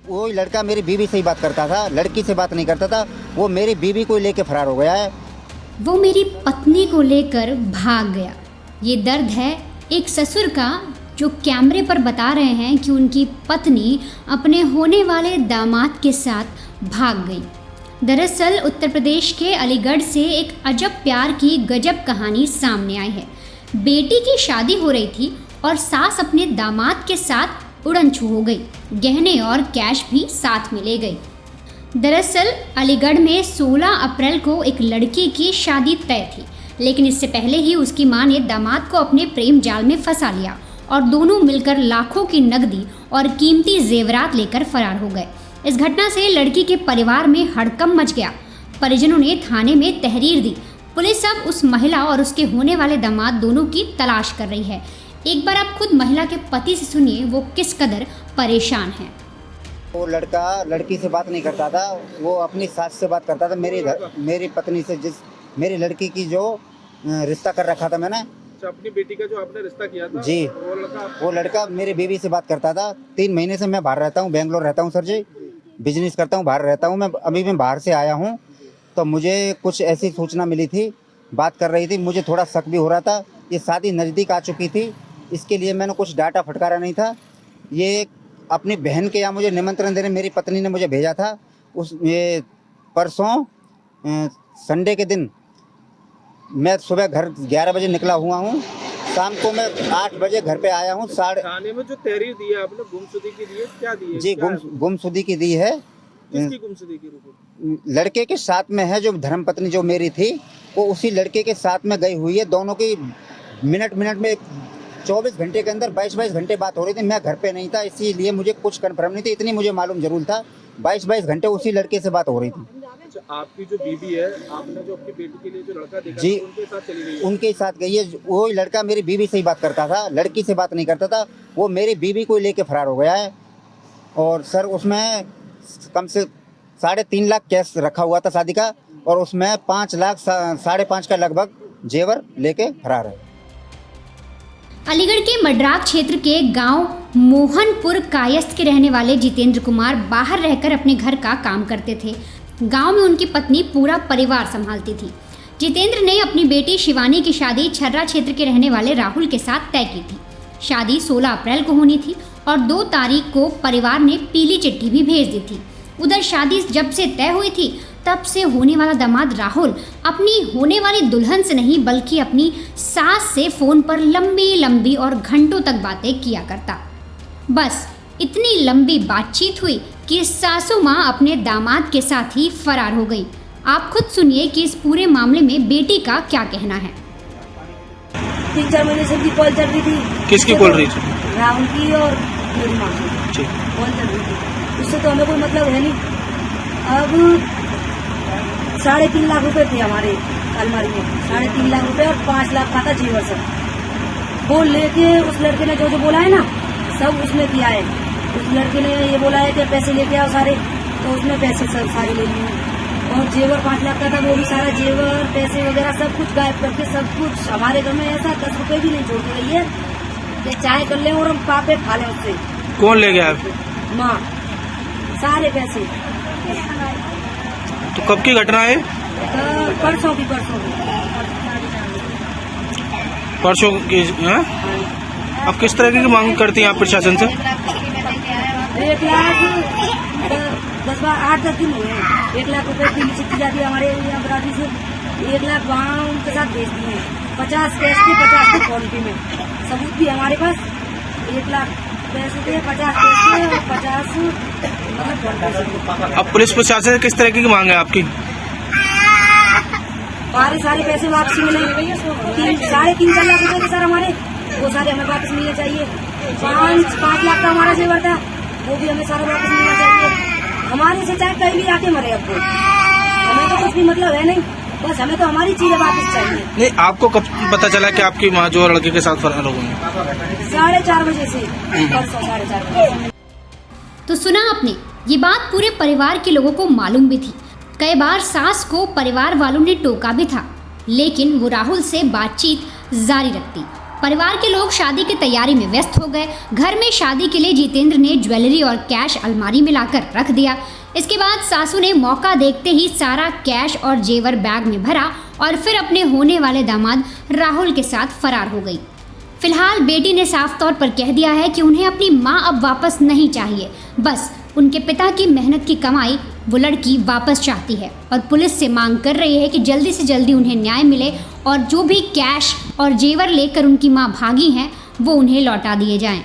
वो लड़का मेरी बीवी से ही बात करता था, लड़की से बात नहीं करता था। वो मेरी बीवी को लेके फरार हो गया है। वो मेरी पत्नी को लेकर भाग गया। ये दर्द है एक ससुर का जो कैमरे पर बता रहे हैं कि उनकी पत्नी अपने होने वाले दामाद के साथ भाग गई। दरअसल उत्तर प्रदेश के अलीगढ़ से एक अजब प्यार की गजब कहानी सामने आई है। बेटी की शादी हो रही थी और सास अपने दामाद के साथ उड़न छू हो गई। गहने और कैश भी साथ में ले गई। दरअसल अलीगढ़ में 16 अप्रैल को एक लड़की की शादी तय थी, लेकिन इससे पहले ही उसकी मां ने दामाद को अपने प्रेम जाल में फंसा लिया और दोनों मिलकर लाखों की नकदी और कीमती जेवरात लेकर फरार हो गए। इस घटना से लड़की के परिवार में हड़कंप मच गया। परिजनों ने थाने में तहरीर दी। पुलिस अब उस महिला और उसके होने वाले दामाद दोनों की तलाश कर रही है। एक बार आप खुद महिला के पति से सुनिए वो किस कदर परेशान है। वो लड़का लड़की से बात नहीं करता था, वो अपनी सास से बात करता था। मेरी पत्नी से, जिस मेरी लड़की की जो रिश्ता कर रखा था मैंने, अपनी बेटी का जो आपने रिश्ता किया था जी, वो लड़का मेरी बीवी से बात करता था। 3 महीने से मैं बाहर रहता हूँ, बेंगलोर रहता हूँ सर जी, बिजनेस करता हूँ, बाहर रहता हूँ। मैं बाहर से आया हूँ, तो मुझे कुछ ऐसी सूचना मिली थी, बात कर रही थी, मुझे थोड़ा शक भी हो रहा था। ये शादी नज़दीक आ चुकी थी, इसके लिए मैंने कुछ डाटा फटकारा नहीं था। ये अपनी बहन के यहाँ मुझे निमंत्रण देने मेरी पत्नी ने मुझे भेजा था। ये परसों संडे के दिन मैं सुबह घर 11 बजे निकला हुआ हूँ, शाम को मैं 8 बजे घर पे आया हूँ। थाने में जो तहरीर दी है आपने गुमशुदगी की दी है, क्या दी है? जी, गुमशुदगी की दी है। किसकी गुमशुदगी की? लड़के के साथ में है, जो धर्मपत्नी जो मेरी थी वो उसी लड़के के साथ में गई हुई है। दोनों की मिनट में 24 घंटे के अंदर 22 घंटे बात हो रही थी। मैं घर पे नहीं था, इसीलिए मुझे कुछ कन्फर्म नहीं थी। इतनी मुझे मालूम जरूर था 22 घंटे उसी लड़के से बात हो रही थी। आपकी जो बीवी है, आपने जो अपनी बेटी के लिए जो लड़का देखा जी, उनके साथ चली गई है? उनके साथ गई है। वो लड़का मेरी बीवी से ही बात करता था, लड़की से बात नहीं करता था। वो मेरी बीवी को लेके फरार हो गया है। और सर उसमें कम से 3.5 लाख कैश रखा हुआ था शादी का, और उसमें 5 लाख 5.5 का लगभग जेवर लेके फरार है। अलीगढ़ के मड्राक क्षेत्र के गांव मोहनपुर कायस्थ के रहने वाले जितेंद्र कुमार बाहर रहकर अपने घर का काम करते थे। गांव में उनकी पत्नी पूरा परिवार संभालती थी। जितेंद्र ने अपनी बेटी शिवानी की शादी छर्रा क्षेत्र के रहने वाले राहुल के साथ तय की थी। शादी 16 अप्रैल को होनी थी और 2 तारीख को परिवार ने पीली चिट्ठी भी भेज दी थी। उधर शादी जब से तय हुई थी तब से होने वाला दामाद राहुल अपनी होने वाली दुल्हन से नहीं बल्कि अपनी सास से फ़ोन पर लंबी और घंटों तक बातें किया करता। बस इतनी लंबी बातचीत हुई कि सासू माँ अपने दामाद के साथ ही फरार हो गई। आप खुद सुनिए कि इस पूरे मामले में बेटी का क्या कहना है। 3-4 महीने से उनकी कॉल चल रही थी। किसकी कॉल रही थी? राहुल की और मेरी माँ की कॉल चल रही थी। उससे तो हमें कोई मतलब है नहीं। अब 3.5 लाख रुपए थे हमारे अलमारी में, 3.5 लाख रुपए और 5 लाख का था जीवन सब। वो लेके उस लड़के ने जो बोला है ना, सब उसने किया है। उस लड़के ने ये बोला है कि पैसे लेके आओ सारे, तो उसने पैसे सब सारे ले लिए। और जेवर 5 लाख का था, वो भी सारा जेवर पैसे वगैरह सब कुछ गायब करके, सब कुछ हमारे घर में ऐसा 10 रुपए भी नहीं छोड़ के गई है कि चाय कर ले और हम पापे खा लें उससे। कौन ले गया? माँ, सारे पैसे। तो कब की घटना है? परसों की परसों की है? अब किस तरह की मांग करती हैं आप प्रशासन से? 1 लाख 8-10 दिन हुए हैं। 1 लाख रुपए की चिट्ठी जाती है हमारे यहाँ बराती से। 1 लाख वहाँ उनके साथ भेज दिए हैं। 50 कैश की 50 क्वालिटी में सबूत भी हमारे पास। 1 लाख पैसे थे, 50 कैश और 50 मतलब। अब पुलिस प्रशासन से किस तरह की मांग है आपकी? हमारे सारे पैसे वापसी मिले। 3.5-4 लाख रुपए थे सर हमारे, वो सारे हमें वापस मिलने चाहिए। 5 लाख का हमारा जेवर था, वो भी हमें सारा वापस मिलना चाहिए। हमारे से चाहे कहीं भी आके मरे, अब हमें तो कुछ भी मतलब है नहीं, बस हमें तो हमारी चीजें वापस चाहिए। नहीं, आपको कब पता चला कि आपकी माँ जो लड़के के साथ फरार हो गई? 4:30 बजे से, परसों 4:30 बजे। तो सुना आपने, ये बात पूरे परिवार के लोगों को मालूम भी थी। कई बार सास को परिवार वालों ने टोका भी था, लेकिन वो राहुल से बातचीत जारी रखती। परिवार के लोग शादी की तैयारी में व्यस्त हो गए। घर में शादी के लिए जितेंद्र ने ज्वेलरी और कैश अलमारी में लाकर रख दिया। इसके बाद सासू ने मौका देखते ही सारा कैश और जेवर बैग में भरा और फिर अपने होने वाले दामाद राहुल के साथ फरार हो गई। फिलहाल बेटी ने साफ तौर पर कह दिया है कि उन्हें अपनी मां अब वापस नहीं चाहिए, बस उनके पिता की मेहनत की कमाई वो लड़की वापस चाहती है और पुलिस से मांग कर रही है कि जल्दी से जल्दी उन्हें न्याय मिले और जो भी कैश और जेवर लेकर उनकी मां भागी हैं वो उन्हें लौटा दिए जाएं।